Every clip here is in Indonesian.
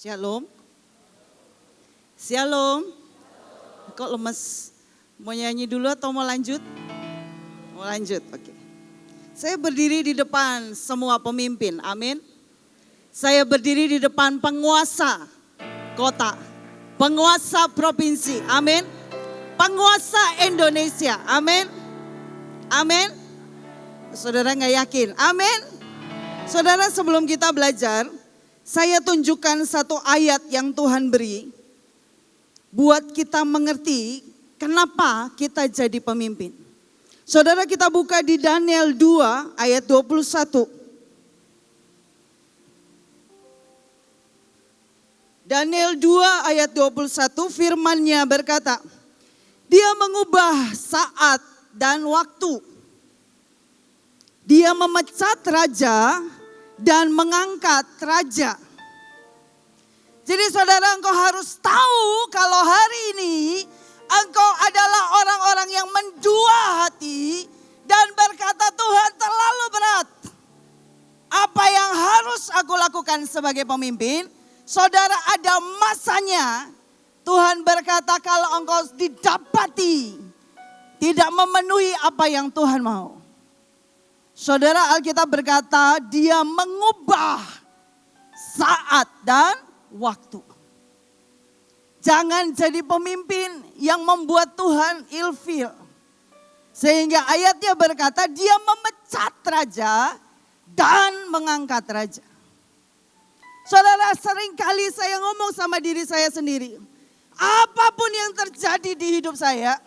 Shalom. Shalom. Kok lemes? Mau nyanyi dulu atau mau lanjut? Mau lanjut, oke. Saya berdiri di depan semua pemimpin, amin. Saya berdiri di depan penguasa kota, penguasa provinsi, amin. Penguasa Indonesia, amin. Amin. Saudara nggak yakin, amin. Saudara, sebelum kita belajar, saya tunjukkan satu ayat yang Tuhan beri buat kita mengerti kenapa kita jadi pemimpin. Saudara, kita buka di Daniel 2 ayat 21. Daniel 2 ayat 21 firman-Nya berkata, Dia mengubah saat dan waktu. Dia memecat raja dan mengangkat raja. Jadi saudara, engkau harus tahu kalau hari ini engkau adalah orang-orang yang mendua hati dan berkata, Tuhan terlalu berat. Apa yang harus aku lakukan sebagai pemimpin? Saudara, ada masanya Tuhan berkata kalau engkau didapati tidak memenuhi apa yang Tuhan mau. Saudara, Alkitab berkata dia mengubah saat dan waktu. Jangan jadi pemimpin yang membuat Tuhan ilfil. Sehingga ayatnya berkata dia memecat raja dan mengangkat raja. Saudara, seringkali saya ngomong sama diri saya sendiri. Apapun yang terjadi di hidup saya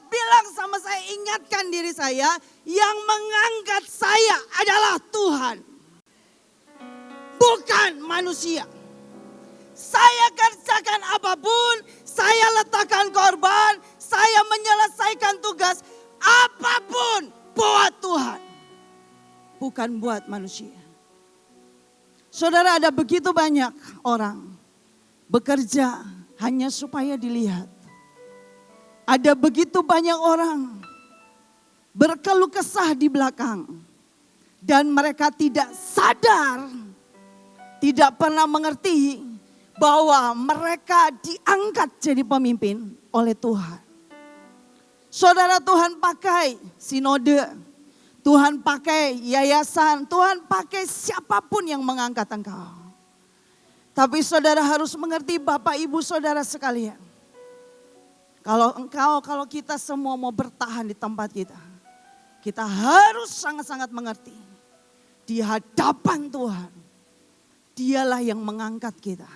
bilang sama saya, ingatkan diri saya, yang mengangkat saya adalah Tuhan. Bukan manusia. Saya kerjakan apapun, saya letakkan korban, saya menyelesaikan tugas apapun buat Tuhan. Bukan buat manusia. Saudara, ada begitu banyak orang bekerja hanya supaya dilihat. Ada begitu banyak orang berkeluh kesah di belakang. Dan mereka tidak sadar, tidak pernah mengerti bahwa mereka diangkat jadi pemimpin oleh Tuhan. Saudara, Tuhan pakai sinode, Tuhan pakai yayasan, Tuhan pakai siapapun yang mengangkat engkau. Tapi saudara harus mengerti, Bapak Ibu Saudara sekalian. Kalau kita semua mau bertahan di tempat kita harus sangat-sangat mengerti. Di hadapan Tuhan, Dialah yang mengangkat kita.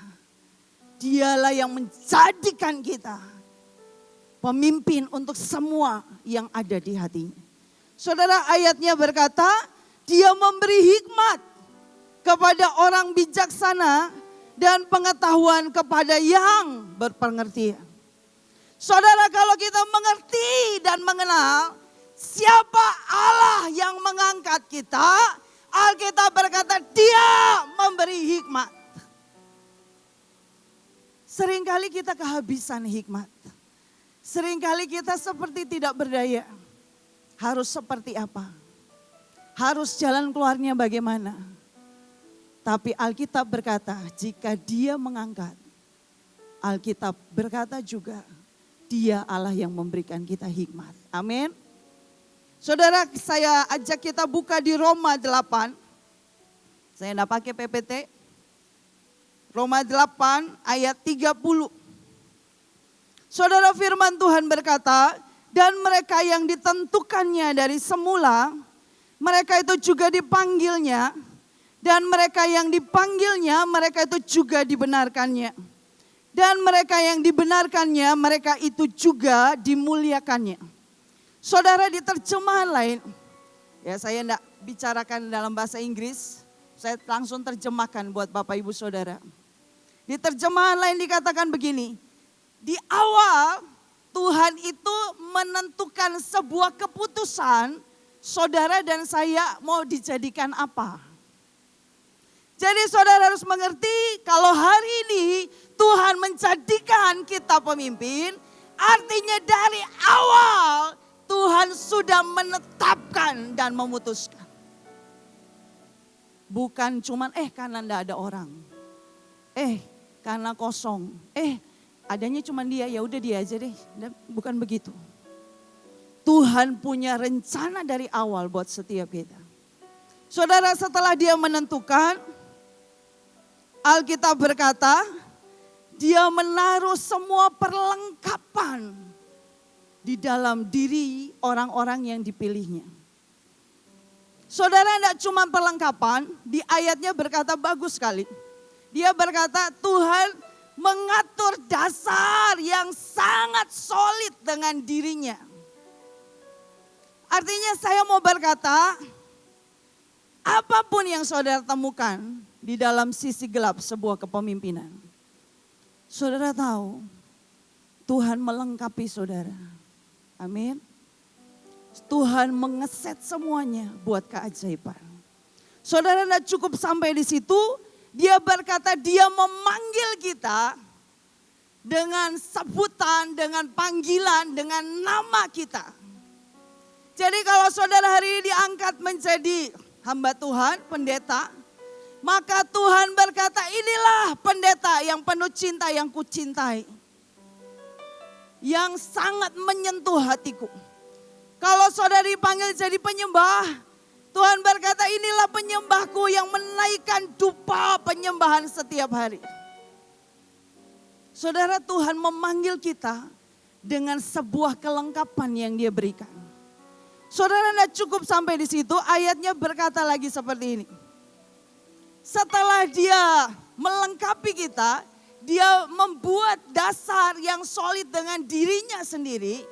Dialah yang menjadikan kita pemimpin untuk semua yang ada di hatinya. Saudara, ayatnya berkata, Dia memberi hikmat kepada orang bijaksana dan pengetahuan kepada yang berpengertian. Saudara, kalau kita mengerti dan mengenal siapa Allah yang mengangkat kita, Alkitab berkata Dia memberi hikmat. Seringkali kita kehabisan hikmat. Seringkali kita seperti tidak berdaya. Harus seperti apa? Harus jalan keluarnya bagaimana? Tapi Alkitab berkata jika Dia mengangkat, Alkitab berkata juga Dia Allah yang memberikan kita hikmat. Amin. Saudara, saya ajak kita buka di Roma 8. Saya enggak pakai PPT. Roma 8 ayat 30. Saudara, firman Tuhan berkata, dan mereka yang ditentukannya dari semula, mereka itu juga dipanggilnya. Dan mereka yang dipanggilnya, mereka itu juga dibenarkannya. Dan mereka yang dibenarkannya, mereka itu juga dimuliakannya. Saudara, di terjemahan lain, ya saya enggak bicarakan dalam bahasa Inggris, saya langsung terjemahkan buat Bapak Ibu Saudara. Di terjemahan lain dikatakan begini, di awal Tuhan itu menentukan sebuah keputusan, saudara dan saya mau dijadikan apa. Jadi saudara harus mengerti kalau hari ini Tuhan menjadikan kita pemimpin, artinya dari awal Tuhan sudah menetapkan dan memutuskan. Bukan cuman karena enggak ada orang. Karena kosong. Adanya cuma dia, ya udah dia aja deh. Bukan begitu. Tuhan punya rencana dari awal buat setiap kita. Saudara, setelah dia menentukan, Alkitab berkata, dia menaruh semua perlengkapan di dalam diri orang-orang yang dipilihnya. Saudara, tidak cuma perlengkapan, di ayatnya berkata bagus sekali. Dia berkata Tuhan mengatur dasar yang sangat solid dengan dirinya. Artinya saya mau berkata, apapun yang saudara temukan di dalam sisi gelap sebuah kepemimpinan. Saudara tahu, Tuhan melengkapi saudara. Amin. Tuhan mengeset semuanya buat keajaiban. Saudara, tidak cukup sampai di situ. Dia berkata dia memanggil kita dengan sebutan, dengan panggilan, dengan nama kita. Jadi kalau saudara hari ini diangkat menjadi hamba Tuhan, pendeta, maka Tuhan berkata inilah pendeta yang penuh cinta yang kucintai. Yang sangat menyentuh hatiku. Kalau saudara dipanggil jadi penyembah, Tuhan berkata inilah penyembahku yang menaikkan dupa penyembahan setiap hari. Saudara, Tuhan memanggil kita dengan sebuah kelengkapan yang dia berikan. Saudara, tidak cukup sampai di situ, ayatnya berkata lagi seperti ini. Setelah dia melengkapi kita, dia membuat dasar yang solid dengan dirinya sendiri.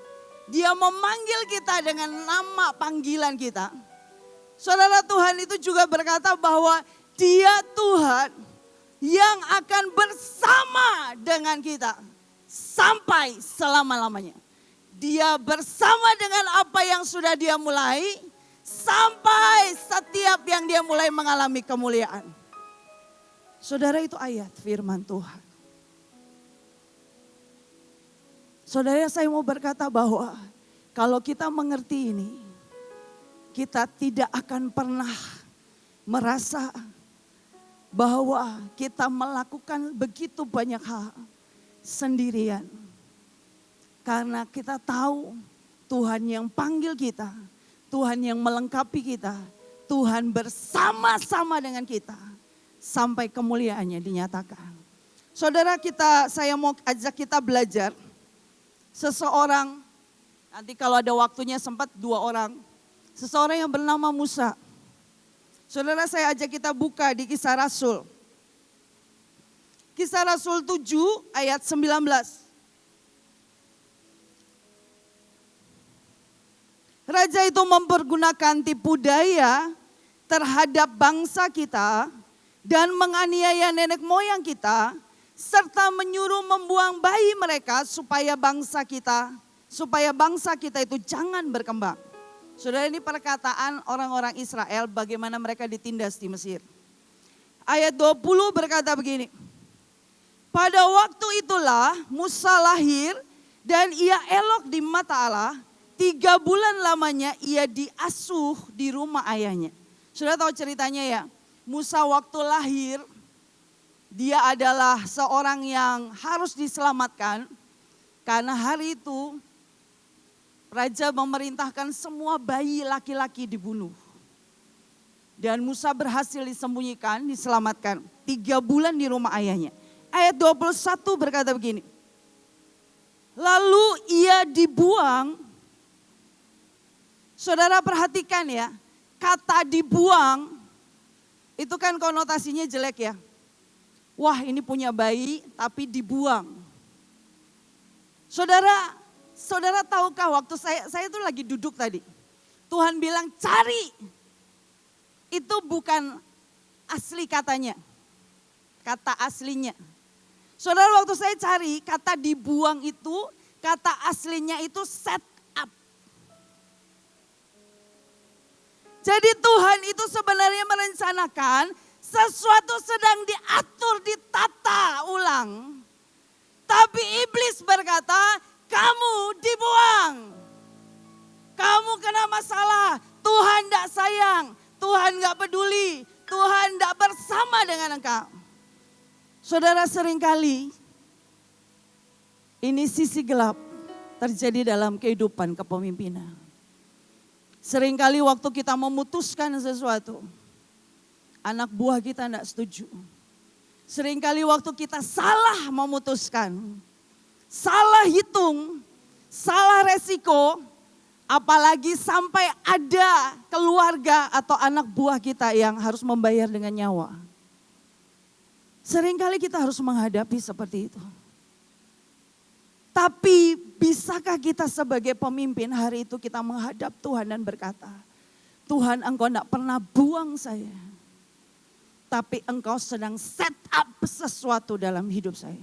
Dia memanggil kita dengan nama panggilan kita. Saudara, Tuhan itu juga berkata bahwa dia Tuhan yang akan bersama dengan kita sampai selama-lamanya. Dia bersama dengan apa yang sudah dia mulai sampai setiap yang dia mulai mengalami kemuliaan. Saudara, itu ayat firman Tuhan. Saudara, saya mau berkata bahwa kalau kita mengerti ini, kita tidak akan pernah merasa bahwa kita melakukan begitu banyak hal sendirian. Karena kita tahu Tuhan yang panggil kita, Tuhan yang melengkapi kita, Tuhan bersama-sama dengan kita sampai kemuliaannya dinyatakan. Saudara, saya mau ajak kita belajar seseorang, nanti kalau ada waktunya sempat 2 orang. Seseorang yang bernama Musa. Saudara, saya ajak kita buka di Kisah Rasul. Kisah Rasul 7 ayat 19. Raja itu mempergunakan tipu daya terhadap bangsa kita dan menganiaya nenek moyang kita, serta menyuruh membuang bayi mereka supaya bangsa kita itu jangan berkembang. Saudara, ini perkataan orang-orang Israel bagaimana mereka ditindas di Mesir. Ayat 20 berkata begini. Pada waktu itulah Musa lahir dan ia elok di mata Allah. 3 bulan lamanya ia diasuh di rumah ayahnya. Sudah tahu ceritanya ya, Musa waktu lahir, dia adalah seorang yang harus diselamatkan. Karena hari itu raja memerintahkan semua bayi laki-laki dibunuh. Dan Musa berhasil disembunyikan, diselamatkan. 3 bulan di rumah ayahnya. Ayat 21 berkata begini. Lalu ia dibuang. Saudara perhatikan ya, kata dibuang itu kan konotasinya jelek ya. Wah, ini punya bayi tapi dibuang. Saudara tahukah waktu saya tuh lagi duduk tadi. Tuhan bilang cari. Itu bukan asli katanya. Kata aslinya. Saudara, waktu saya cari kata dibuang itu, kata aslinya itu set up. Jadi Tuhan itu sebenarnya merencanakan sesuatu sedang diatur, ditata ulang. Tapi iblis berkata, kamu dibuang. Kamu kena masalah, Tuhan tidak sayang, Tuhan gak peduli, Tuhan tidak bersama dengan engkau. Saudara, seringkali ini sisi gelap terjadi dalam kehidupan kepemimpinan. Seringkali waktu kita memutuskan sesuatu, anak buah kita tidak setuju. Seringkali waktu kita salah memutuskan, salah hitung, salah resiko, apalagi sampai ada keluarga atau anak buah kita yang harus membayar dengan nyawa. Seringkali kita harus menghadapi seperti itu. Tapi bisakah kita sebagai pemimpin hari itu kita menghadap Tuhan dan berkata, Tuhan, Engkau tidak pernah buang saya. Tapi Engkau sedang set up sesuatu dalam hidup saya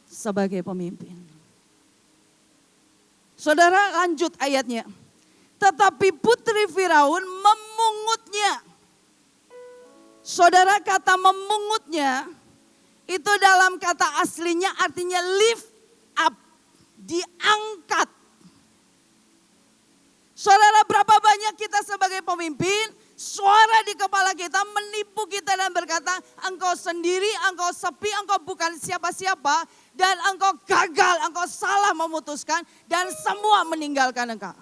sebagai pemimpin. Saudara, lanjut ayatnya. Tetapi putri Firaun memungutnya. Saudara, kata memungutnya itu dalam kata aslinya artinya lift up, diangkat. Saudara, berapa banyak kita sebagai pemimpin, suara di kepala kita menipu kita dan berkata, engkau sendiri, engkau sepi, engkau bukan siapa-siapa, dan engkau gagal, engkau salah memutuskan, dan semua meninggalkan engkau.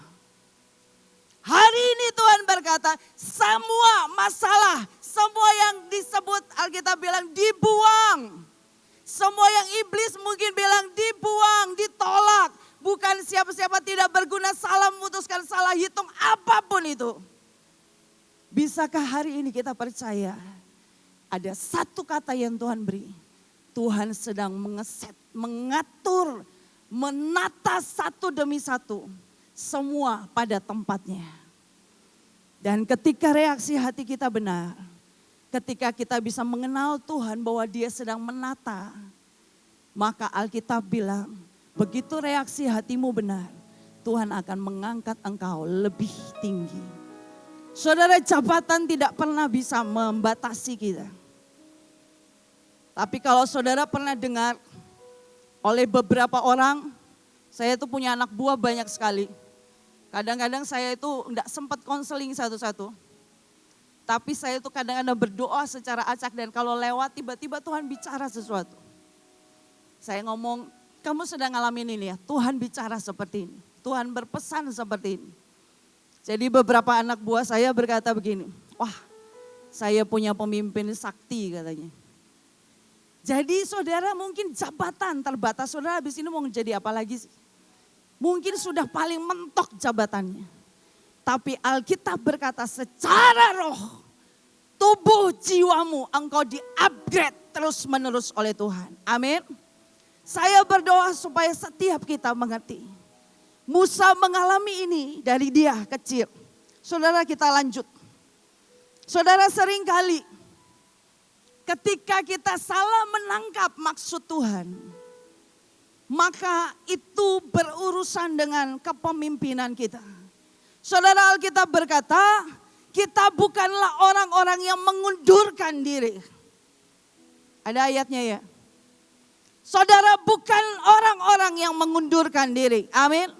Hari ini Tuhan berkata, semua masalah, semua yang disebut Alkitab bilang dibuang. Semua yang iblis mungkin bilang dibuang, ditolak. Bukan siapa-siapa, tidak berguna, salah memutuskan, salah hitung, apapun itu. Bisakah hari ini kita percaya ada satu kata yang Tuhan beri. Tuhan sedang mengatur, menata satu demi satu. Semua pada tempatnya. Dan ketika reaksi hati kita benar. Ketika kita bisa mengenal Tuhan bahwa Dia sedang menata, maka Alkitab bilang, begitu reaksi hatimu benar, Tuhan akan mengangkat engkau lebih tinggi. Saudara, jabatan tidak pernah bisa membatasi kita. Tapi kalau saudara pernah dengar oleh beberapa orang, saya itu punya anak buah banyak sekali. Kadang-kadang saya itu enggak sempat konseling satu-satu. Tapi saya itu kadang-kadang berdoa secara acak dan kalau lewat tiba-tiba Tuhan bicara sesuatu. Saya ngomong, kamu sedang ngalamin ini ya, Tuhan bicara seperti ini. Tuhan berpesan seperti ini. Jadi beberapa anak buah saya berkata begini, wah saya punya pemimpin sakti katanya. Jadi saudara mungkin jabatan terbatas, saudara habis ini mau jadi apa lagi sih? Mungkin sudah paling mentok jabatannya. Tapi Alkitab berkata secara roh, tubuh jiwamu engkau di-upgrade terus menerus oleh Tuhan. Amin. Saya berdoa supaya setiap kita mengerti. Musa mengalami ini dari dia kecil. Saudara, kita lanjut. Saudara, seringkali ketika kita salah menangkap maksud Tuhan, maka itu berurusan dengan kepemimpinan kita. Saudara, Alkitab berkata, kita bukanlah orang-orang yang mengundurkan diri. Ada ayatnya ya. Saudara, bukan orang-orang yang mengundurkan diri. Amin.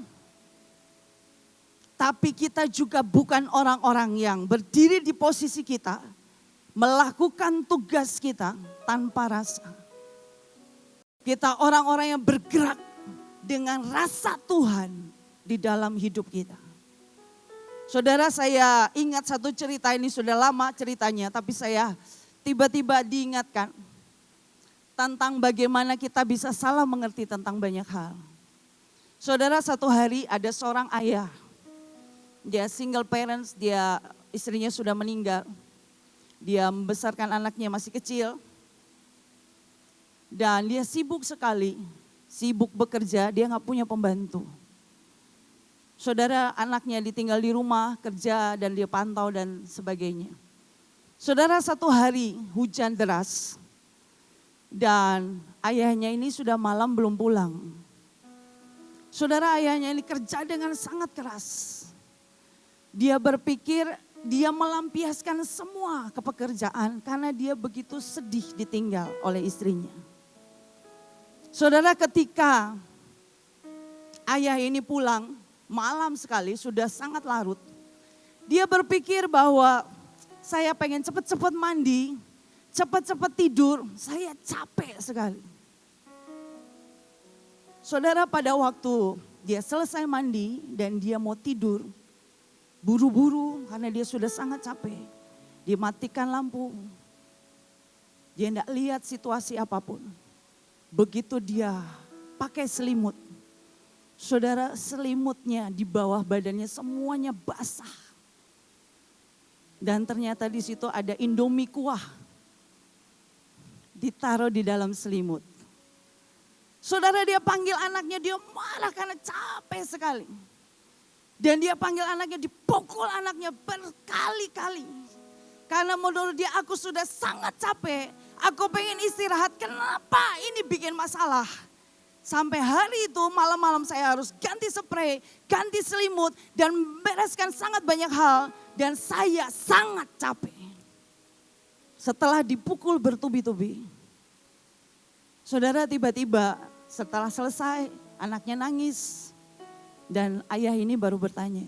Tapi kita juga bukan orang-orang yang berdiri di posisi kita, melakukan tugas kita tanpa rasa. Kita orang-orang yang bergerak dengan rasa Tuhan di dalam hidup kita. Saudara, saya ingat satu cerita, ini sudah lama ceritanya, tapi saya tiba-tiba diingatkan tentang bagaimana kita bisa salah mengerti tentang banyak hal. Saudara, satu hari ada seorang ayah, dia single parents, dia istrinya sudah meninggal, dia membesarkan anaknya masih kecil, dan dia sibuk sekali, sibuk bekerja, dia gak punya pembantu. Saudara, anaknya ditinggal di rumah, kerja dan dia pantau dan sebagainya. Saudara, satu hari hujan deras dan ayahnya ini sudah malam belum pulang. Saudara, ayahnya ini kerja dengan sangat keras. Dia berpikir dia melampiaskan semua kepekerjaan karena dia begitu sedih ditinggal oleh istrinya. Saudara, ketika ayah ini pulang, malam sekali, sudah sangat larut. Dia berpikir bahwa saya pengen cepat-cepat mandi, cepat-cepat tidur, saya capek sekali. Saudara, pada waktu dia selesai mandi dan dia mau tidur, buru-buru karena dia sudah sangat capek. Dia matikan lampu. Dia tidak lihat situasi apapun. Begitu dia pakai selimut, saudara, selimutnya di bawah badannya semuanya basah. Dan ternyata di situ ada Indomie kuah ditaruh di dalam selimut. Saudara, dia panggil anaknya, dia marah karena capek sekali. Dan dia panggil anaknya, dipukul anaknya berkali-kali. Karena menurut dia, aku sudah sangat capek, aku pengen istirahat, kenapa ini bikin masalah? Sampai hari itu malam-malam saya harus ganti spray, ganti selimut, dan bereskan sangat banyak hal. Dan saya sangat capek. Setelah dipukul bertubi-tubi, saudara, tiba-tiba setelah selesai anaknya nangis. Dan ayah ini baru bertanya,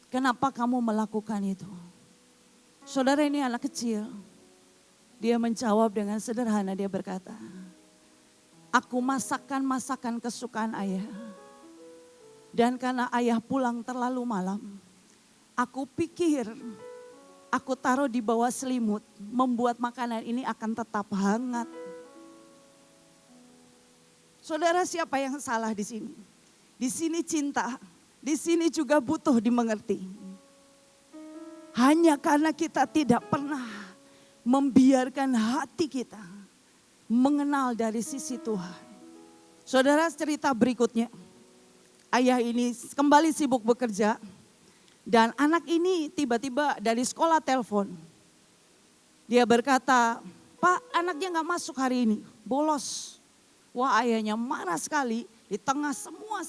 kenapa kamu melakukan itu? Saudara, ini anak kecil. Dia menjawab dengan sederhana, dia berkata, aku masakan kesukaan ayah. Dan karena ayah pulang terlalu malam, aku pikir aku taruh di bawah selimut, membuat makanan ini akan tetap hangat. Saudara, siapa yang salah di sini? Di sini cinta, di sini juga butuh dimengerti. Hanya karena kita tidak pernah membiarkan hati kita mengenal dari sisi Tuhan. Saudara, cerita berikutnya. Ayah ini kembali sibuk bekerja. Dan anak ini tiba-tiba dari sekolah telepon. Dia berkata, Pak, anaknya gak masuk hari ini, bolos. Wah, ayahnya marah sekali. Di tengah semua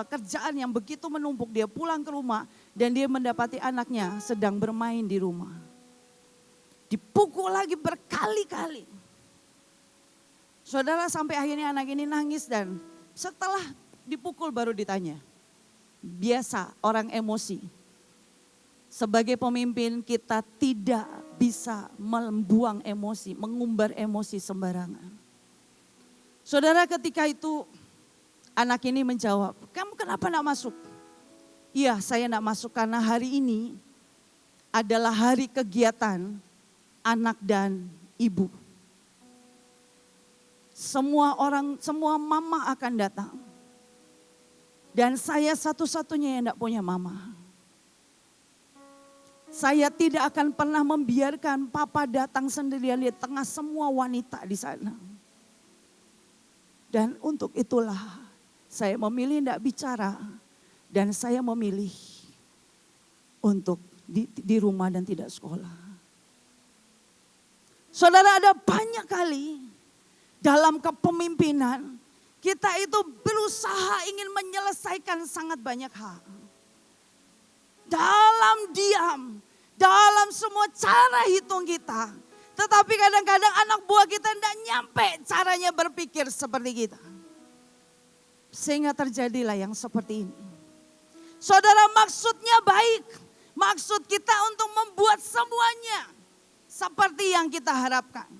kerjaan yang begitu menumpuk, dia pulang ke rumah. Dan dia mendapati anaknya sedang bermain di rumah. Dipukul lagi berkali-kali. Saudara, sampai akhirnya anak ini nangis, dan setelah dipukul baru ditanya. Biasa orang emosi. Sebagai pemimpin kita tidak bisa membuang emosi, mengumbar emosi sembarangan. Saudara, ketika itu anak ini menjawab, kamu kenapa nak masuk? Iya, saya nak masuk karena hari ini adalah hari kegiatan anak dan ibu. Semua orang, semua mama akan datang. Dan saya satu-satunya yang tidak punya mama. Saya tidak akan pernah membiarkan papa datang sendirian di tengah semua wanita di sana. Dan untuk itulah saya memilih tidak bicara. Dan saya memilih untuk di rumah dan tidak sekolah. Saudara, ada banyak kali dalam kepemimpinan kita itu berusaha ingin menyelesaikan sangat banyak hal. Dalam diam, dalam semua cara hitung kita. Tetapi kadang-kadang anak buah kita tidak nyampe caranya berpikir seperti kita. Sehingga terjadilah yang seperti ini. Saudara, maksudnya baik. Maksud kita untuk membuat semuanya seperti yang kita harapkan.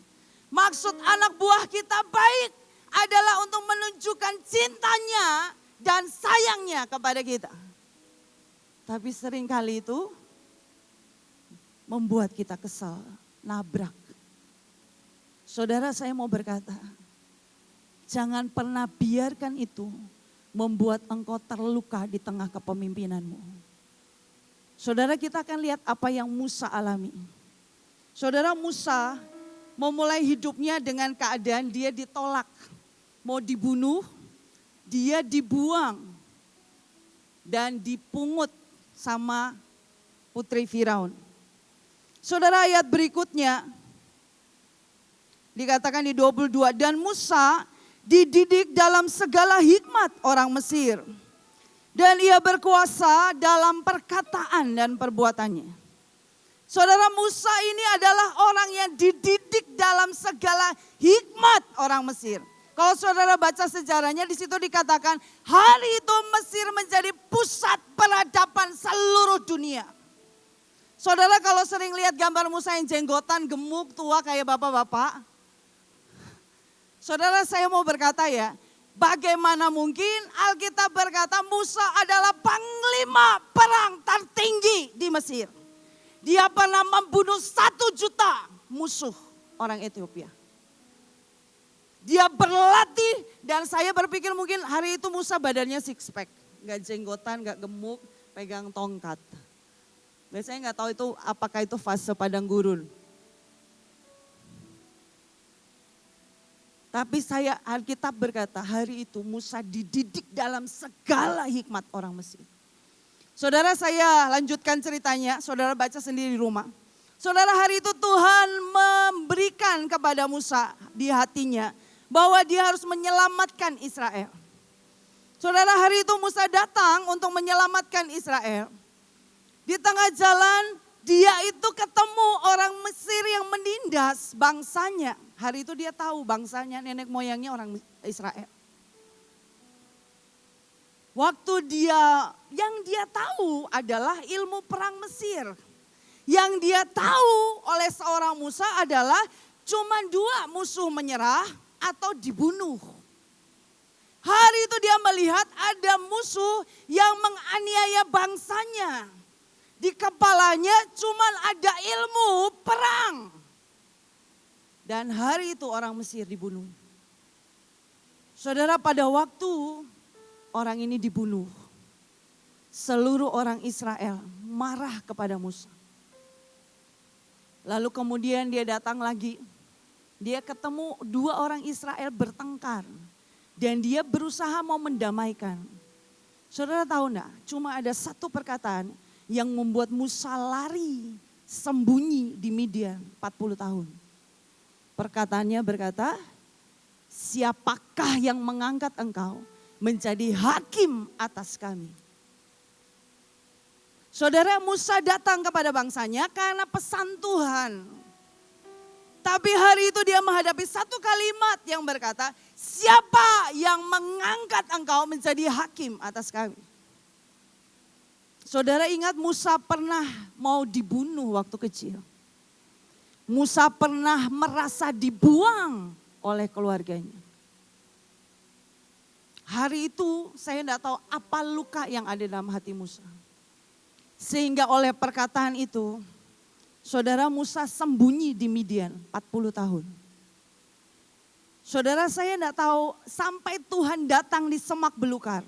Maksud anak buah kita baik adalah untuk menunjukkan cintanya dan sayangnya kepada kita. Tapi seringkali itu membuat kita kesal, nabrak. Saudara, saya mau berkata, jangan pernah biarkan itu membuat engkau terluka di tengah kepemimpinanmu. Saudara, kita akan lihat apa yang Musa alami. Saudara, Musa memulai hidupnya dengan keadaan dia ditolak. Mau dibunuh, dia dibuang dan dipungut sama putri Firaun. Saudara, ayat berikutnya dikatakan di 22, dan Musa dididik dalam segala hikmat orang Mesir. Dan ia berkuasa dalam perkataan dan perbuatannya. Saudara, Musa ini adalah orang yang dididik dalam segala hikmat orang Mesir. Kalau saudara baca sejarahnya, di situ dikatakan hari itu Mesir menjadi pusat peradaban seluruh dunia. Saudara kalau sering lihat gambar Musa yang jenggotan, gemuk, tua kayak bapak-bapak. Saudara saya mau berkata ya, bagaimana mungkin Alkitab berkata Musa adalah panglima perang tertinggi di Mesir. Dia pernah membunuh 1 juta musuh orang Ethiopia. Dia berlatih dan saya berpikir mungkin hari itu Musa badannya six pack. Gak jenggotan, gak gemuk, pegang tongkat. Saya gak tahu itu apakah itu fase padang gurun. Tapi Alkitab berkata hari itu Musa dididik dalam segala hikmat orang Mesir. Saudara saya lanjutkan ceritanya, saudara baca sendiri di rumah. Saudara hari itu Tuhan memberikan kepada Musa di hatinya bahwa dia harus menyelamatkan Israel. Saudara hari itu Musa datang untuk menyelamatkan Israel. Di tengah jalan dia itu ketemu orang Mesir yang menindas bangsanya. Hari itu dia tahu bangsanya, nenek moyangnya orang Israel. Waktu yang dia tahu adalah ilmu perang Mesir. Yang dia tahu oleh seorang Musa adalah cuma 2 musuh menyerah atau dibunuh. Hari itu dia melihat ada musuh yang menganiaya bangsanya. Di kepalanya cuma ada ilmu perang. Dan hari itu orang Mesir dibunuh. Saudara pada waktu orang ini dibunuh. Seluruh orang Israel marah kepada Musa. Lalu kemudian dia datang lagi. Dia ketemu 2 orang Israel bertengkar. Dan dia berusaha mau mendamaikan. Saudara tahu enggak? Cuma ada 1 perkataan yang membuat Musa lari sembunyi di Midian 40 tahun. Perkataannya berkata, siapakah yang mengangkat engkau menjadi hakim atas kami? Saudara Musa datang kepada bangsanya karena pesan Tuhan. Tapi hari itu dia menghadapi 1 kalimat yang berkata, siapa yang mengangkat engkau menjadi hakim atas kami? Saudara ingat Musa pernah mau dibunuh waktu kecil. Musa pernah merasa dibuang oleh keluarganya. Hari itu saya tidak tahu apa luka yang ada dalam hati Musa. Sehingga oleh perkataan itu, saudara Musa sembunyi di Midian 40 tahun. Saudara saya tidak tahu sampai Tuhan datang di semak belukar.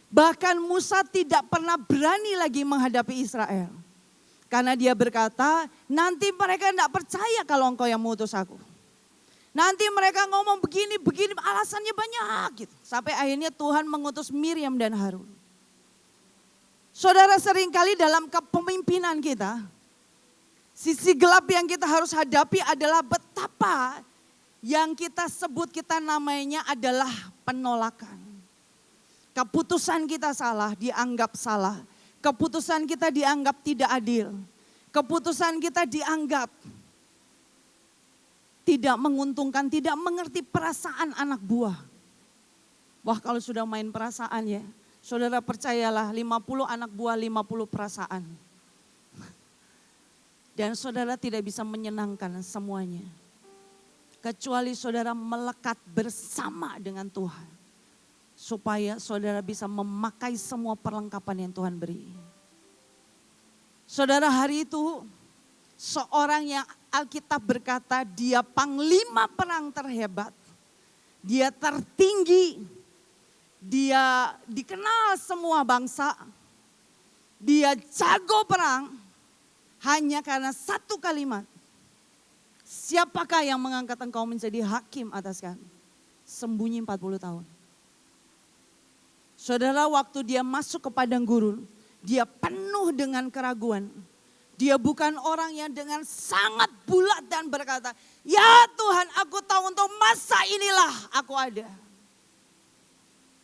Bahkan Musa tidak pernah berani lagi menghadapi Israel. Karena dia berkata, nanti mereka tidak percaya kalau engkau yang mengutus aku. Nanti mereka ngomong begini, alasannya banyak gitu. Sampai akhirnya Tuhan mengutus Miriam dan Harun. Saudara seringkali dalam kepemimpinan kita, sisi gelap yang kita harus hadapi adalah betapa yang kita sebut kita namanya adalah penolakan. Keputusan kita salah, dianggap salah. Keputusan kita dianggap tidak adil. Keputusan kita dianggap tidak menguntungkan, tidak mengerti perasaan anak buah. Wah kalau sudah main perasaan ya, saudara percayalah 50 anak buah 50 perasaan. Dan saudara tidak bisa menyenangkan semuanya. Kecuali saudara melekat bersama dengan Tuhan. Supaya saudara bisa memakai semua perlengkapan yang Tuhan beri. Saudara hari itu seorang yang Alkitab berkata dia panglima perang terhebat. Dia tertinggi. Dia dikenal semua bangsa. Dia jago perang hanya karena 1 kalimat. Siapakah yang mengangkat engkau menjadi hakim atas kami? Sembunyi 40 tahun. Saudara waktu dia masuk ke padang gurun, dia penuh dengan keraguan. Dia bukan orang yang dengan sangat bulat dan berkata, ya Tuhan aku tahu untuk masa inilah aku ada.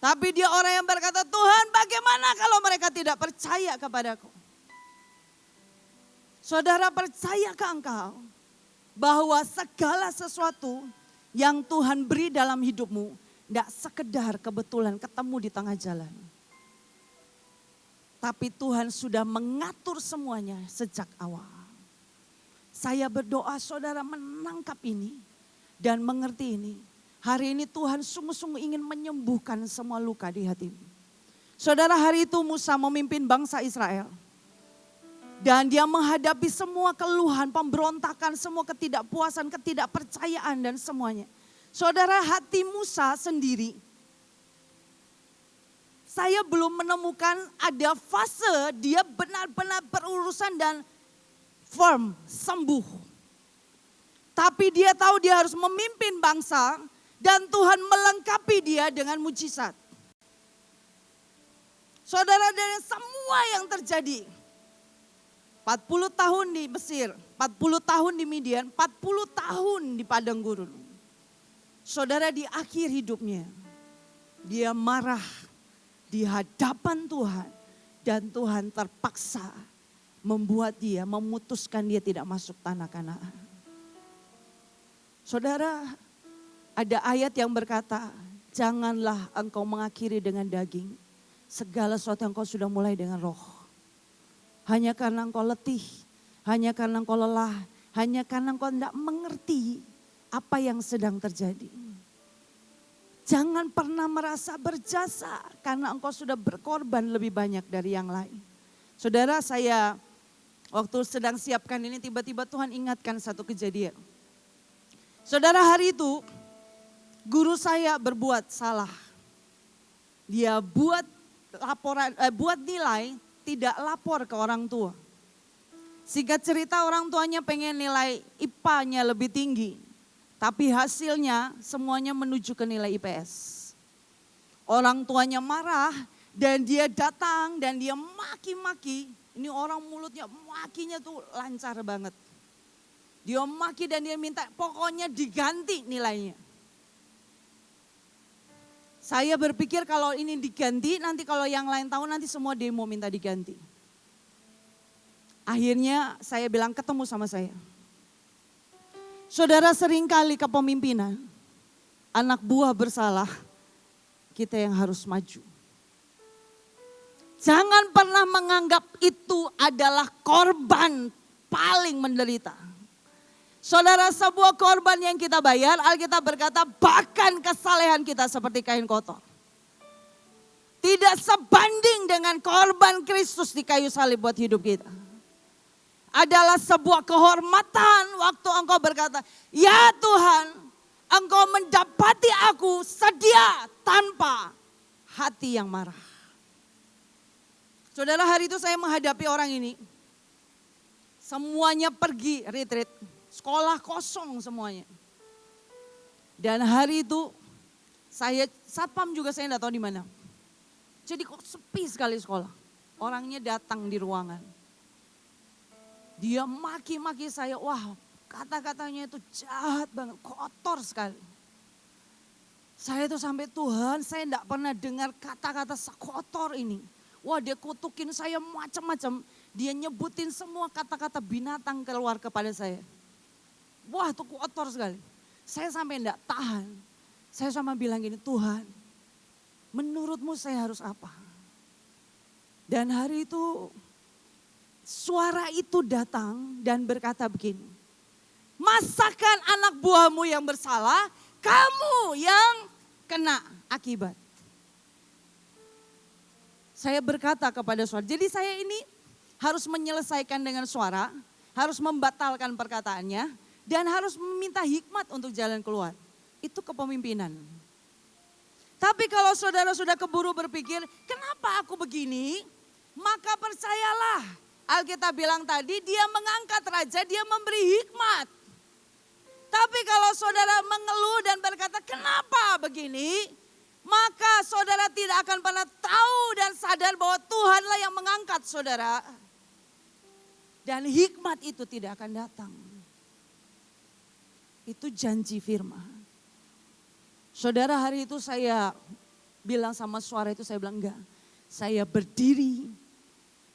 Tapi dia orang yang berkata, Tuhan bagaimana kalau mereka tidak percaya kepadaku? Saudara percayakah engkau bahwa segala sesuatu yang Tuhan beri dalam hidupmu, tidak sekedar kebetulan ketemu di tengah jalan. Tapi Tuhan sudah mengatur semuanya sejak awal. Saya berdoa saudara menangkap ini dan mengerti ini. Hari ini Tuhan sungguh-sungguh ingin menyembuhkan semua luka di hatimu. Saudara, hari itu Musa memimpin bangsa Israel. Dan dia menghadapi semua keluhan, pemberontakan, semua ketidakpuasan, ketidakpercayaan dan semuanya. Saudara, hati Musa sendiri, saya belum menemukan ada fase dia benar-benar berurusan dan firm, sembuh. Tapi dia tahu dia harus memimpin bangsa dan Tuhan melengkapi dia dengan mujizat. Saudara, dari semua yang terjadi, 40 tahun di Mesir, 40 tahun di Midian, 40 tahun di padang gurun. Saudara, di akhir hidupnya, dia marah di hadapan Tuhan. Dan Tuhan terpaksa membuat dia, memutuskan dia tidak masuk tanah Kanaan. Saudara, ada ayat yang berkata, janganlah engkau mengakhiri dengan daging. Segala sesuatu yang kau sudah mulai dengan roh. Hanya karena engkau letih, hanya karena engkau lelah, hanya karena engkau tidak mengerti apa yang sedang terjadi. Jangan pernah merasa berjasa karena engkau sudah berkorban lebih banyak dari yang lain. Saudara, saya waktu sedang siapkan ini tiba-tiba Tuhan ingatkan satu kejadian. Saudara, hari itu guru saya berbuat salah. Dia buat buat nilai tidak lapor ke orang tua. Singkat cerita orang tuanya pengen nilai IPA-nya lebih tinggi. Tapi hasilnya semuanya menuju ke nilai IPS. Orang tuanya marah dan dia datang dan dia maki-maki. Ini orang mulutnya makinya tuh lancar banget. Dia maki dan dia minta pokoknya diganti nilainya. Saya berpikir kalau ini diganti, nanti kalau yang lain tahu nanti semua demo minta diganti. Akhirnya saya bilang ketemu sama saya. Saudara, seringkali kepemimpinan, anak buah bersalah, kita yang harus maju. Jangan pernah menganggap itu adalah korban paling menderita. Saudara, sebuah korban yang kita bayar, Alkitab berkata bahkan kesalehan kita seperti kain kotor. Tidak sebanding dengan korban Kristus di kayu salib buat hidup kita. Adalah sebuah kehormatan waktu engkau berkata, ya Tuhan, engkau mendapati aku sedia tanpa hati yang marah. Saudara, hari itu saya menghadapi orang ini. Semuanya pergi retreat. Sekolah kosong semuanya. Dan hari itu saya satpam juga saya tidak tahu di mana. Jadi kok sepi sekali sekolah. Orangnya datang di ruangan. Dia maki-maki saya, wah kata-katanya itu jahat banget, kotor sekali. Saya itu sampai Tuhan, saya tidak pernah dengar kata-kata sekotor ini. Wah, dia kutukin saya macam-macam. Dia nyebutin semua kata-kata binatang keluar kepada saya. Wah, itu kotor sekali. Saya sampai tidak tahan. Saya sama bilang gini, Tuhan, menurutmu saya harus apa? Dan hari itu suara itu datang dan berkata begini, masakan anak buahmu yang bersalah, kamu yang kena akibat. Saya berkata kepada suara, jadi saya ini harus menyelesaikan dengan suara, harus membatalkan perkataannya, dan harus meminta hikmat untuk jalan keluar. Itu kepemimpinan. Tapi kalau saudara sudah keburu berpikir, kenapa aku begini? Maka percayalah, Alkitab bilang tadi dia mengangkat raja, dia memberi hikmat. Tapi kalau saudara mengeluh dan berkata kenapa begini? Maka saudara tidak akan pernah tahu dan sadar bahwa Tuhanlah yang mengangkat saudara. Dan hikmat itu tidak akan datang. Itu janji firman. Saudara, hari itu saya bilang sama suara itu, saya bilang enggak. Saya berdiri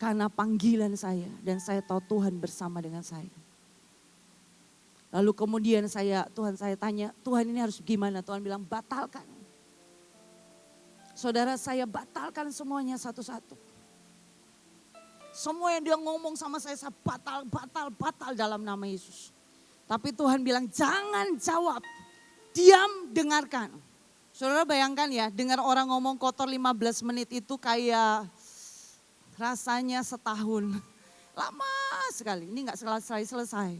karena panggilan saya dan saya tahu Tuhan bersama dengan saya. Lalu kemudian Tuhan saya tanya, Tuhan ini harus gimana? Tuhan bilang batalkan. Saudara, saya batalkan semuanya satu-satu. Semua yang dia ngomong sama saya batal dalam nama Yesus. Tapi Tuhan bilang jangan jawab, diam dengarkan. Saudara bayangkan ya, dengar orang ngomong kotor 15 menit itu kayak rasanya setahun. Lama sekali, ini gak selesai.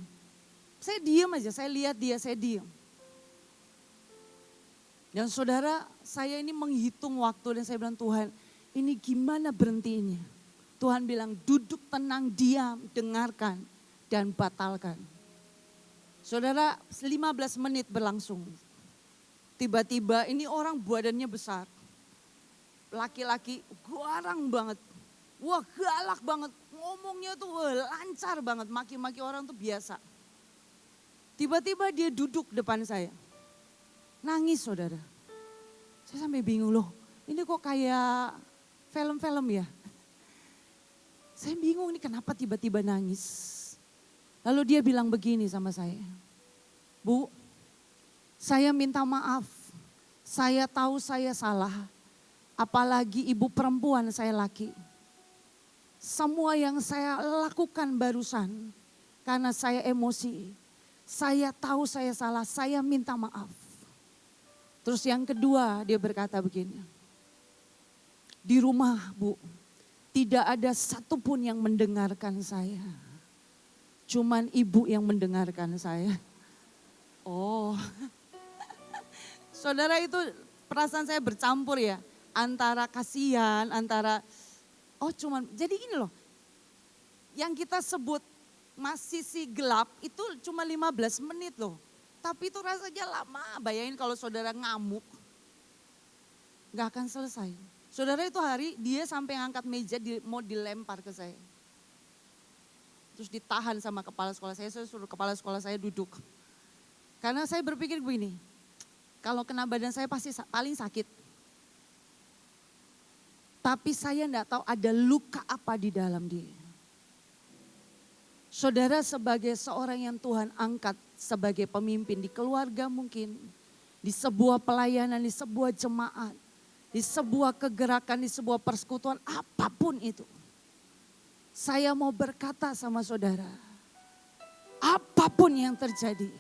Saya diam aja, saya lihat dia, saya diam. Dan saudara, saya ini menghitung waktu dan saya bilang Tuhan, ini gimana berhentinya? Tuhan bilang duduk tenang, diam, dengarkan dan batalkan. Saudara, 15 menit berlangsung. Tiba-tiba ini orang badannya besar. Laki-laki garang banget. Wah galak banget, ngomongnya tuh lancar banget, maki-maki orang tuh biasa. Tiba-tiba dia duduk depan saya. Nangis saudara. Saya sampai bingung loh, ini kok kayak film-film ya. Saya bingung ini kenapa tiba-tiba nangis. Lalu dia bilang begini sama saya. Bu, saya minta maaf. Saya tahu saya salah. Apalagi ibu perempuan saya laki. Semua yang saya lakukan barusan karena saya emosi. Saya tahu saya salah, saya minta maaf. Terus yang kedua dia berkata begini. Di rumah Bu, tidak ada satupun yang mendengarkan saya. Cuman ibu yang mendengarkan saya. Oh, saudara itu perasaan saya bercampur ya. Antara kasihan, antara jadi gini loh. Yang kita sebut masih si gelap itu cuma 15 menit loh. Tapi itu rasanya lama, bayangin kalau saudara ngamuk, gak akan selesai. Saudara itu hari dia sampai ngangkat meja mau dilempar ke saya. Terus ditahan sama kepala sekolah saya suruh kepala sekolah saya duduk. Karena saya berpikir begini, kalau kena badan saya pasti paling sakit. Tapi saya enggak tahu ada luka apa di dalam dia. Saudara sebagai seorang yang Tuhan angkat sebagai pemimpin di keluarga mungkin, di sebuah pelayanan, di sebuah jemaat, di sebuah kegerakan, di sebuah persekutuan, apapun itu. Saya mau berkata sama saudara, apapun yang terjadi,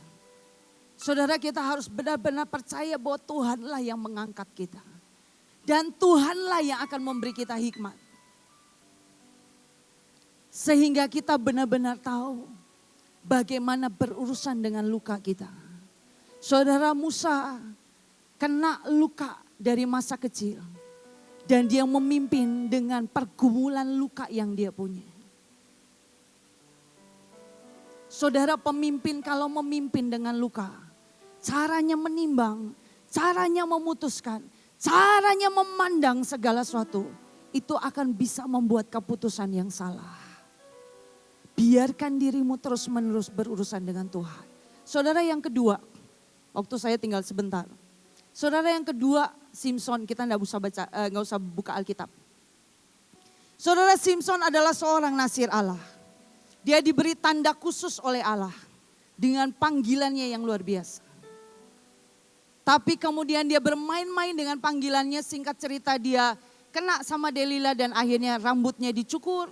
saudara kita harus benar-benar percaya bahwa Tuhanlah yang mengangkat kita. Dan Tuhanlah yang akan memberi kita hikmat. Sehingga kita benar-benar tahu bagaimana berurusan dengan luka kita. Saudara Musa kena luka dari masa kecil. Dan dia memimpin dengan pergumulan luka yang dia punya. Saudara pemimpin kalau memimpin dengan luka, caranya menimbang, caranya memutuskan, caranya memandang segala sesuatu, itu akan bisa membuat keputusan yang salah. Biarkan dirimu terus-menerus berurusan dengan Tuhan. Saudara yang kedua, waktu saya tinggal sebentar. Saudara yang kedua, Simson, kita nggak usah buka Alkitab. Saudara Simson adalah seorang nasir Allah. Dia diberi tanda khusus oleh Allah dengan panggilannya yang luar biasa. Tapi kemudian dia bermain-main dengan panggilannya, singkat cerita dia kena sama Delila dan akhirnya rambutnya dicukur,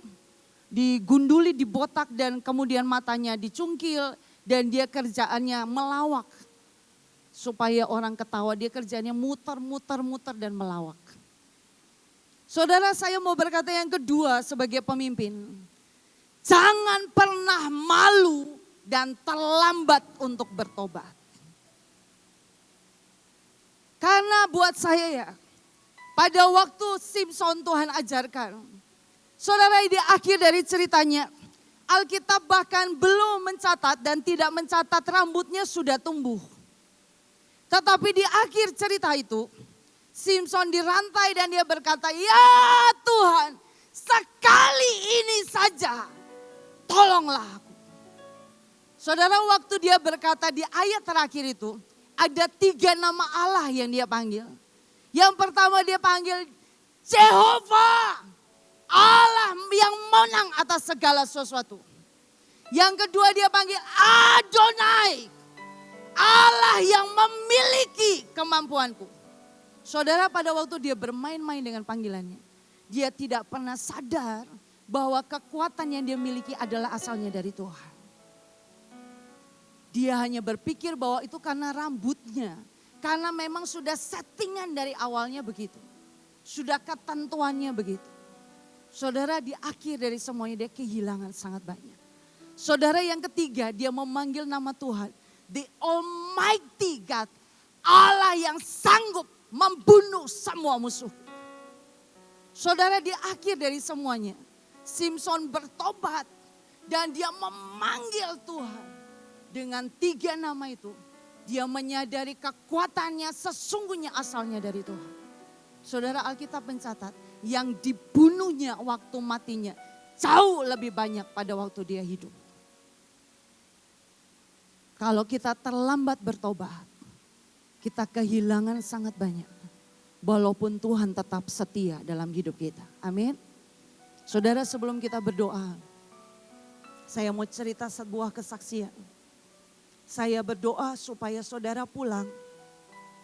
digunduli, dibotak dan kemudian matanya dicungkil dan dia kerjaannya melawak. Supaya orang ketawa, dia kerjaannya muter dan melawak. Saudara saya mau berkata yang kedua sebagai pemimpin. Jangan pernah malu dan terlambat untuk bertobat. Karena buat saya ya, pada waktu Simson Tuhan ajarkan. Saudara di akhir dari ceritanya, Alkitab bahkan belum mencatat dan tidak mencatat rambutnya sudah tumbuh. Tetapi di akhir cerita itu, Simson dirantai dan dia berkata, ya Tuhan sekali ini saja tolonglah aku. Saudara waktu dia berkata di ayat terakhir itu, ada 3 nama Allah yang dia panggil. Yang pertama dia panggil Jehovah, Allah yang menang atas segala sesuatu. Yang kedua dia panggil Adonai, Allah yang memiliki kemampuanku. Saudara pada waktu dia bermain-main dengan panggilannya, dia tidak pernah sadar bahwa kekuatan yang dia miliki adalah asalnya dari Tuhan. Dia hanya berpikir bahwa itu karena rambutnya. Karena memang sudah settingan dari awalnya begitu. Sudah ketentuannya begitu. Saudara, di akhir dari semuanya dia kehilangan sangat banyak. Saudara, yang ketiga, dia memanggil nama Tuhan. The Almighty God. Allah yang sanggup membunuh semua musuh. Saudara, di akhir dari semuanya, Simson bertobat dan dia memanggil Tuhan. Dengan 3 nama itu, dia menyadari kekuatannya sesungguhnya asalnya dari Tuhan. Saudara, Alkitab mencatat yang dibunuhnya waktu matinya jauh lebih banyak pada waktu dia hidup. Kalau kita terlambat bertobat, kita kehilangan sangat banyak. Walaupun Tuhan tetap setia dalam hidup kita. Amin. Saudara, sebelum kita berdoa, saya mau cerita sebuah kesaksian. Saya berdoa supaya saudara pulang.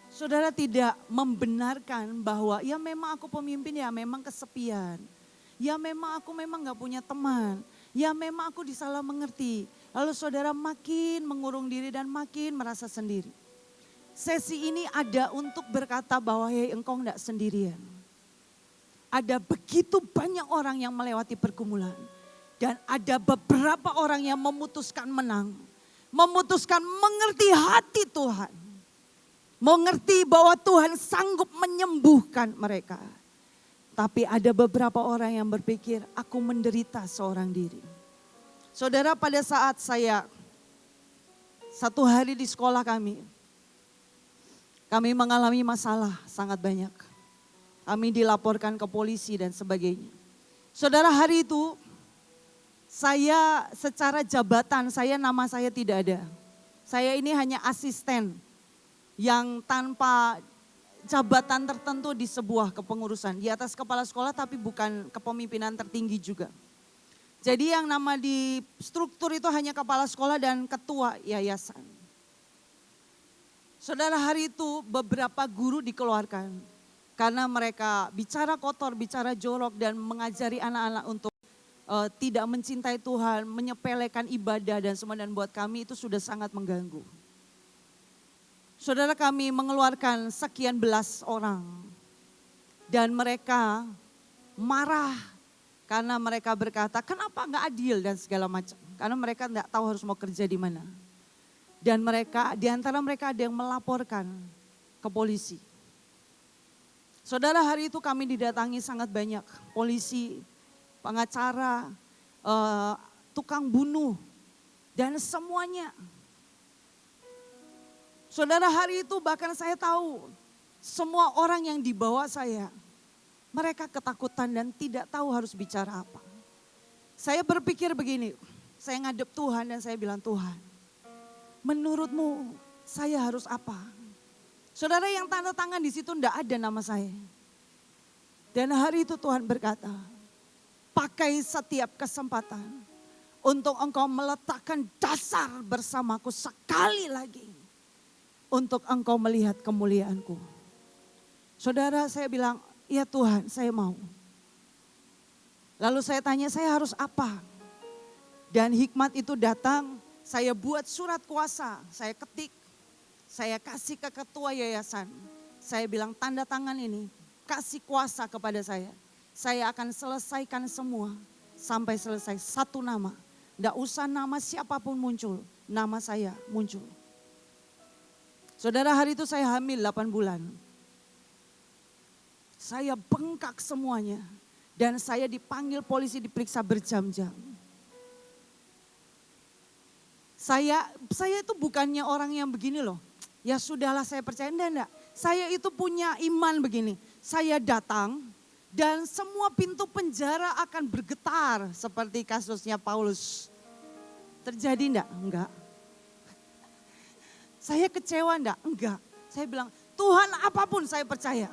Saudara tidak membenarkan bahwa ya memang aku pemimpin, ya memang kesepian. Ya memang aku gak punya teman. Ya memang aku disalah mengerti. Lalu saudara makin mengurung diri dan makin merasa sendiri. Sesi ini ada untuk berkata bahwa hei, engkau gak sendirian. Ada begitu banyak orang yang melewati pergumulan. Dan ada beberapa orang yang memutuskan menang. Memutuskan mengerti hati Tuhan. Mengerti bahwa Tuhan sanggup menyembuhkan mereka. Tapi ada beberapa orang yang berpikir, aku menderita seorang diri. Saudara, pada saat saya satu hari di sekolah kami mengalami masalah sangat banyak. Kami dilaporkan ke polisi dan sebagainya. Saudara, hari itu saya secara jabatan, nama saya tidak ada. Saya ini hanya asisten yang tanpa jabatan tertentu di sebuah kepengurusan. Di atas kepala sekolah tapi bukan kepemimpinan tertinggi juga. Jadi yang nama di struktur itu hanya kepala sekolah dan ketua yayasan. Saudara, hari itu beberapa guru dikeluarkan. Karena mereka bicara kotor, bicara jorok dan mengajari anak-anak untuk tidak mencintai Tuhan, menyepelekan ibadah dan semua, dan buat kami itu sudah sangat mengganggu. Saudara, kami mengeluarkan sekian belas orang dan mereka marah karena mereka berkata kenapa gak adil dan segala macam. Karena mereka gak tahu harus mau kerja di mana. Dan mereka, di antara mereka ada yang melaporkan ke polisi. Saudara, hari itu kami didatangi sangat banyak polisi, pengacara, tukang bunuh, dan semuanya. Saudara, hari itu bahkan saya tahu semua orang yang dibawa saya, mereka ketakutan dan tidak tahu harus bicara apa. Saya berpikir begini, saya ngadep Tuhan dan saya bilang, Tuhan, menurutmu saya harus apa? Saudara, yang tanda tangan di situ enggak ada nama saya. Dan hari itu Tuhan berkata, pakai setiap kesempatan untuk engkau meletakkan dasar bersamaku sekali lagi. Untuk engkau melihat kemuliaanku. Saudara, saya bilang, ya Tuhan, saya mau. Lalu saya tanya, saya harus apa? Dan hikmat itu datang, saya buat surat kuasa, saya ketik, saya kasih ke ketua yayasan. Saya bilang, tanda tangan ini, kasih kuasa kepada saya. Saya akan selesaikan semua sampai selesai satu nama. Tidak usah nama siapapun muncul, nama saya muncul. Saudara, hari itu saya hamil 8 bulan. Saya bengkak semuanya. Dan saya dipanggil polisi, diperiksa berjam-jam. Saya itu bukannya orang yang begini loh. Ya sudahlah, saya percaya. Enggak. Saya itu punya iman begini. Saya datang dan semua pintu penjara akan bergetar. Seperti kasusnya Paulus. Terjadi enggak? Enggak. Saya kecewa enggak? Enggak. Saya bilang, Tuhan apapun saya percaya.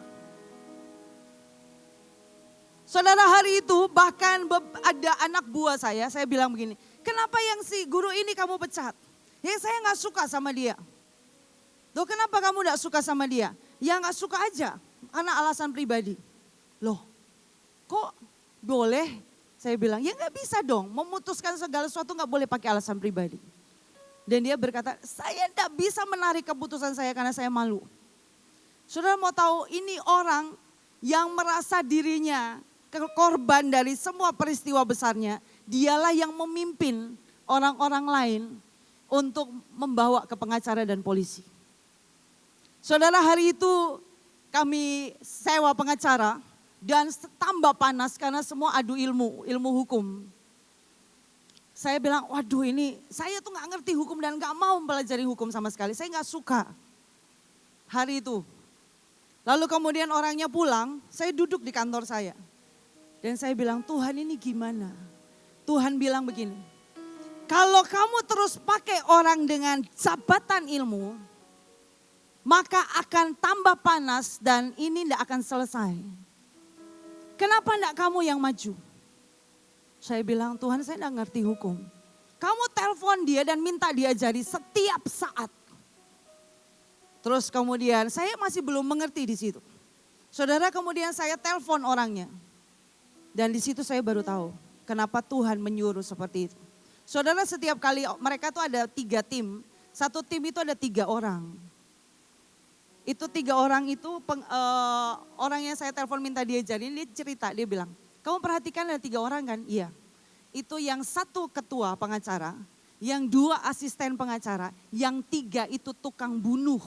Saudara, hari itu bahkan ada anak buah saya bilang begini, kenapa yang si guru ini kamu pecat? Ya saya gak suka sama dia. Loh, kenapa kamu gak suka sama dia? Ya gak suka aja, karena alasan pribadi. Loh, kok boleh Saya bilang, ya nggak bisa dong, memutuskan segala sesuatu nggak boleh pakai alasan pribadi. Dan dia berkata, saya tidak bisa menarik keputusan saya karena saya malu. Saudara mau tahu, ini orang yang merasa dirinya korban dari semua peristiwa besarnya. Dialah yang memimpin orang-orang lain untuk membawa ke pengacara dan polisi. Saudara, hari itu kami sewa pengacara. Dan tambah panas karena semua adu ilmu hukum. Saya bilang, waduh ini saya tuh gak ngerti hukum dan gak mau mempelajari hukum sama sekali. Saya gak suka hari itu. Lalu kemudian orangnya pulang, saya duduk di kantor saya. Dan saya bilang, Tuhan ini gimana? Tuhan bilang begini, kalau kamu terus pakai orang dengan jabatan ilmu, maka akan tambah panas dan ini tidak akan selesai. Kenapa enggak kamu yang maju? Saya bilang, Tuhan saya enggak ngerti hukum. Kamu telepon dia dan minta diajari setiap saat. Terus kemudian saya masih belum mengerti di situ. Saudara, kemudian saya telepon orangnya. Dan di situ saya baru tahu kenapa Tuhan menyuruh seperti itu. Saudara, setiap kali mereka tuh ada 3 tim. Satu tim itu ada 3 orang. Itu 3 orang itu orang yang saya telepon minta diajarin, dia cerita, dia bilang, kamu perhatikan ada 3 orang kan? Iya. Itu yang 1 ketua pengacara, yang 2 asisten pengacara, yang 3 itu tukang bunuh.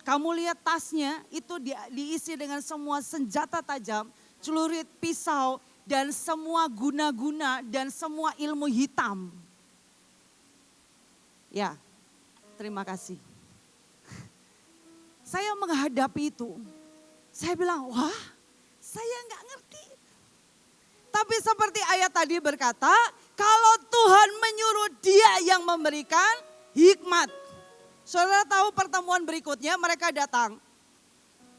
Kamu lihat tasnya itu diisi dengan semua senjata tajam, celurit, pisau, dan semua guna-guna dan semua ilmu hitam. Ya, terima kasih. Saya menghadapi itu, saya bilang, wah saya nggak ngerti. Tapi seperti ayat tadi berkata, kalau Tuhan menyuruh dia yang memberikan hikmat. Saudara tahu pertemuan berikutnya mereka datang.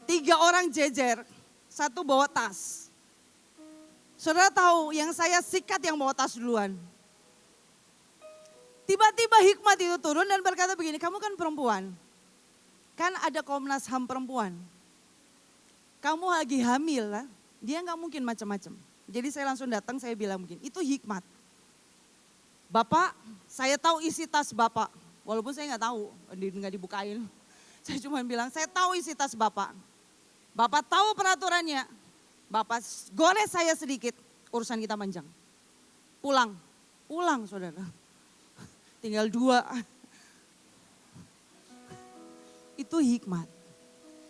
3 orang jejer, 1 bawa tas. Saudara tahu yang saya sikat yang bawa tas duluan. Tiba-tiba hikmat itu turun dan berkata begini, kamu kan perempuan. Kan ada Komnas HAM perempuan. Kamu lagi hamil lah, dia gak mungkin macam-macam. Jadi saya langsung datang, saya bilang begini, itu hikmat. Bapak, saya tahu isi tas Bapak. Walaupun saya gak tahu, gak dibukain. Saya cuma bilang, saya tahu isi tas Bapak. Bapak tahu peraturannya. Bapak gores saya sedikit, urusan kita panjang. Pulang saudara. Tinggal 2. Itu hikmat.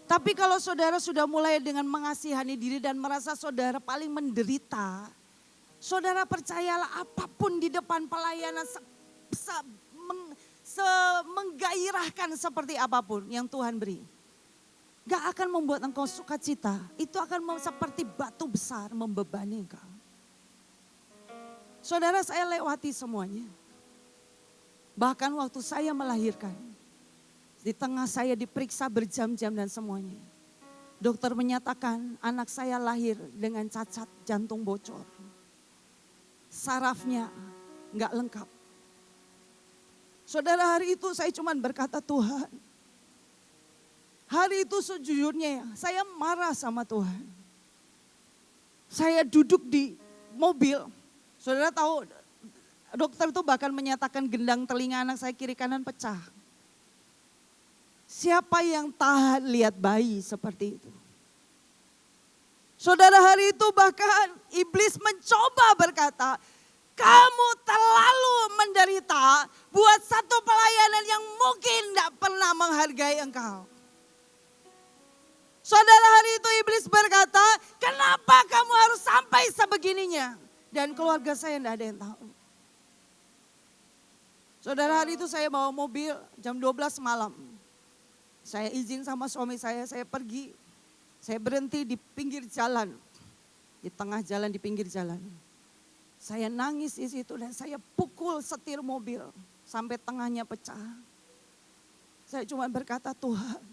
Tapi kalau saudara sudah mulai dengan mengasihani diri dan merasa saudara paling menderita, saudara percayalah apapun di depan pelayanan menggairahkan seperti apapun yang Tuhan beri. Gak akan membuat engkau sukacita, itu akan seperti batu besar membebani engkau. Saudara, saya lewati semuanya. Bahkan waktu saya melahirkan, di tengah saya diperiksa berjam-jam dan semuanya. Dokter menyatakan anak saya lahir dengan cacat jantung bocor. Sarafnya enggak lengkap. Saudara, hari itu saya cuma berkata, Tuhan. Hari itu sejujurnya saya marah sama Tuhan. Saya duduk di mobil. Saudara tahu dokter itu bahkan menyatakan gendang telinga anak saya kiri kanan pecah. Siapa yang tahan lihat bayi seperti itu? Saudara, hari itu bahkan iblis mencoba berkata, kamu terlalu menderita buat satu pelayanan yang mungkin tidak pernah menghargai engkau. Saudara, hari itu iblis berkata, kenapa kamu harus sampai sebegininya? Dan keluarga saya tidak ada yang tahu. Saudara, hari itu saya bawa mobil jam 12 malam. Saya izin sama suami saya pergi. Saya berhenti di pinggir jalan. Di tengah jalan, di pinggir jalan. Saya nangis di situ dan saya pukul setir mobil. Sampai tengahnya pecah. Saya cuma berkata, Tuhan,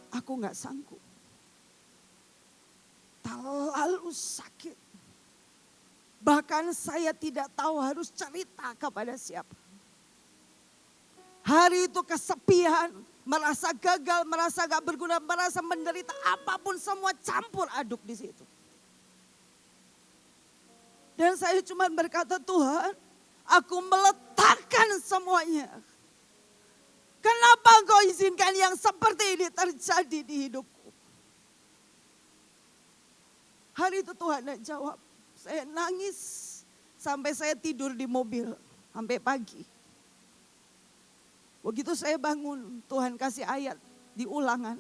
aku gak sanggup. Terlalu sakit. Bahkan saya tidak tahu harus cerita kepada siapa. Hari itu kesepian, merasa gagal, merasa gak berguna, merasa menderita, apapun semua campur aduk di situ. Dan saya cuma berkata, Tuhan, aku meletakkan semuanya. Kenapa Engkau izinkan yang seperti ini terjadi di hidupku? Hari itu Tuhan tidak jawab. Saya nangis sampai saya tidur di mobil sampai pagi. Begitu saya bangun, Tuhan kasih ayat di Ulangan.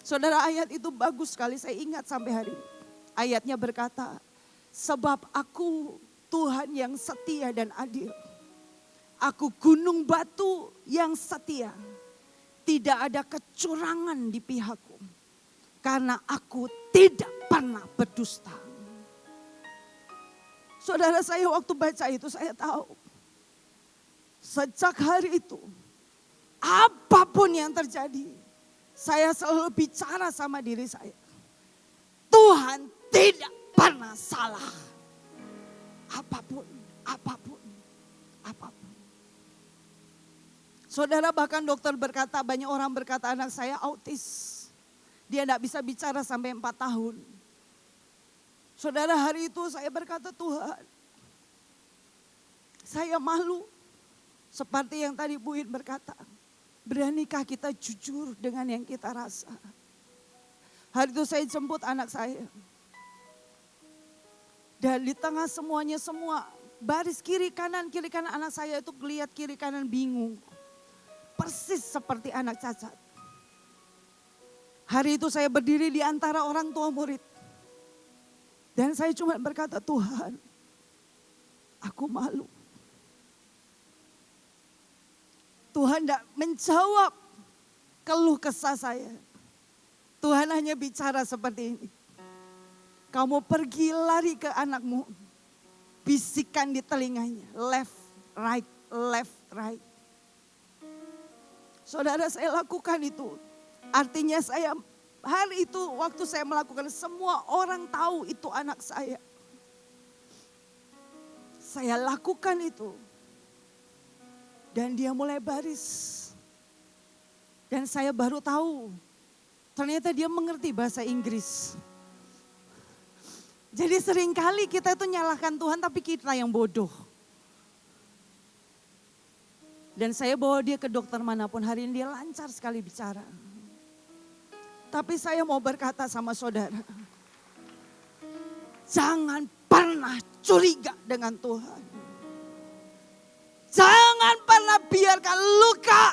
Saudara, ayat itu bagus sekali, saya ingat sampai hari ini. Ayatnya berkata, sebab aku Tuhan yang setia dan adil. Aku gunung batu yang setia. Tidak ada kecurangan di pihakku. Karena aku tidak pernah berdusta. Saudara, saya waktu baca itu saya tahu. Sejak hari itu, apapun yang terjadi, saya selalu bicara sama diri saya. Tuhan tidak pernah salah. Apapun, apapun, apapun. Saudara, bahkan dokter berkata, banyak orang berkata anak saya autis. Dia tidak bisa bicara sampai 4 tahun. Saudara, hari itu saya berkata, Tuhan, saya malu. Seperti yang tadi Bu In berkata, beranikah kita jujur dengan yang kita rasa? Hari itu saya jemput anak saya. Dan di tengah semuanya semua, baris kiri kanan anak saya itu lihat kiri kanan bingung. Persis seperti anak cacat. Hari itu saya berdiri di antara orang tua murid. Dan saya cuma berkata, Tuhan, aku malu. Tuhan tidak menjawab keluh kesah saya. Tuhan hanya bicara seperti ini. Kamu pergi lari ke anakmu. Bisikan di telinganya. Left, right, left, right. Saudara, saya lakukan itu. Artinya saya hari itu waktu saya melakukan, semua orang tahu itu anak saya. Saya lakukan itu. Dan dia mulai baris. Dan saya baru tahu, ternyata dia mengerti bahasa Inggris. Jadi seringkali kita itu nyalahkan Tuhan tapi kita yang bodoh. Dan saya bawa dia ke dokter manapun, hari ini dia lancar sekali bicara. Tapi saya mau berkata sama saudara, jangan pernah curiga dengan Tuhan. Jangan pernah biarkan luka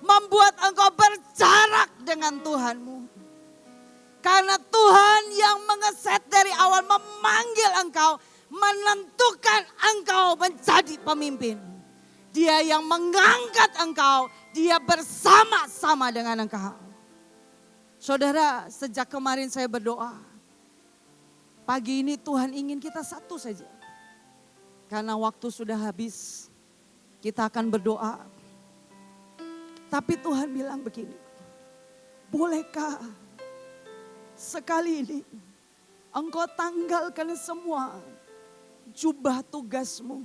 membuat engkau berjarak dengan Tuhanmu. Karena Tuhan yang mengeset dari awal memanggil engkau, menentukan engkau menjadi pemimpin. Dia yang mengangkat engkau, dia bersama-sama dengan engkau. Saudara, sejak kemarin saya berdoa. Pagi ini Tuhan ingin kita satu saja. Karena waktu sudah habis. Kita akan berdoa. Tapi Tuhan bilang begini. Bolehkah sekali ini engkau tanggalkan semua jubah tugasmu.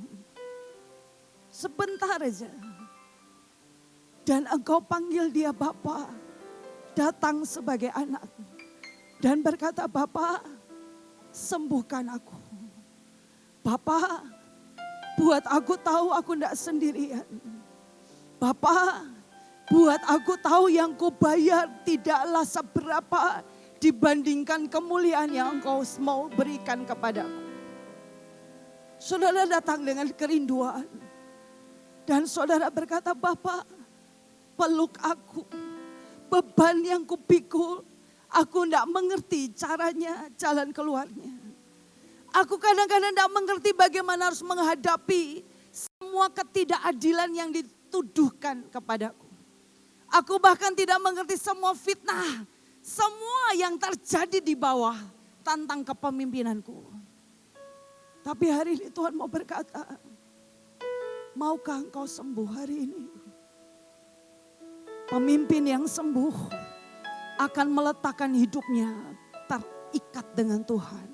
Sebentar aja. Dan engkau panggil dia Bapa. Datang sebagai anak. Dan berkata, Bapa, sembuhkan aku. Bapa, buat aku tahu aku tidak sendirian. Bapa, buat aku tahu yang kau bayar tidaklah seberapa dibandingkan kemuliaan yang engkau mau berikan kepadaku. Saudara datang dengan kerinduan. Dan saudara berkata, Bapa, peluk aku. Beban yang kupikul, aku tidak mengerti caranya, jalan keluarnya. Aku kadang-kadang tidak mengerti bagaimana harus menghadapi semua ketidakadilan yang dituduhkan kepadaku. Aku bahkan tidak mengerti semua fitnah, semua yang terjadi di bawah tentang kepemimpinanku. Tapi hari ini Tuhan mau berkata, maukah engkau sembuh hari ini? Pemimpin yang sembuh akan meletakkan hidupnya terikat dengan Tuhan.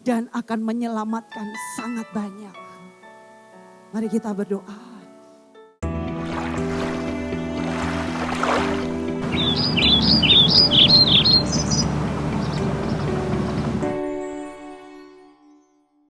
Dan akan menyelamatkan sangat banyak. Mari kita berdoa.